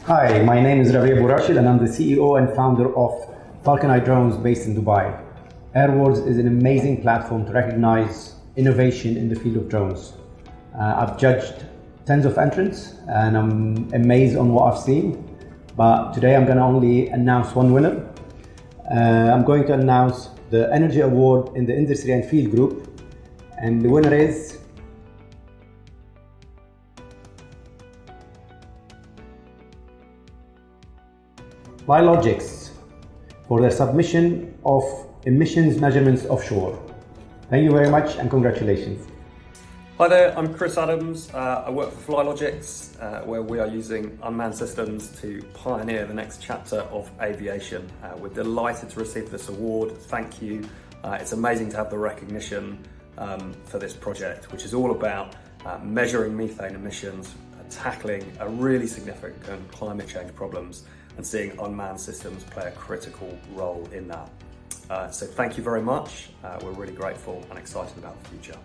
Hi, my name is Rabih Bou Rashid and I'm the CEO and founder of Falcon Eye Drones based in Dubai. Airwards is an amazing platform to recognize innovation in the field of drones. I've judged tens of entrants and I'm amazed on what I've seen, but today I'm going to only announce one winner. I'm going to announce the Energy Award in the Industry and Field Group, and the winner is Flylogix for their submission of emissions measurements offshore. Thank you very much and congratulations. Hi there, I'm Chris Adams. I work for Flylogix, where we are using unmanned systems to pioneer the next chapter of aviation. We're delighted to receive this award. Thank you. It's amazing to have the recognition for this project, which is all about measuring methane emissions, tackling a really significant climate change problems, and seeing unmanned systems play a critical role in that. So thank you very much. We're really grateful and excited about the future.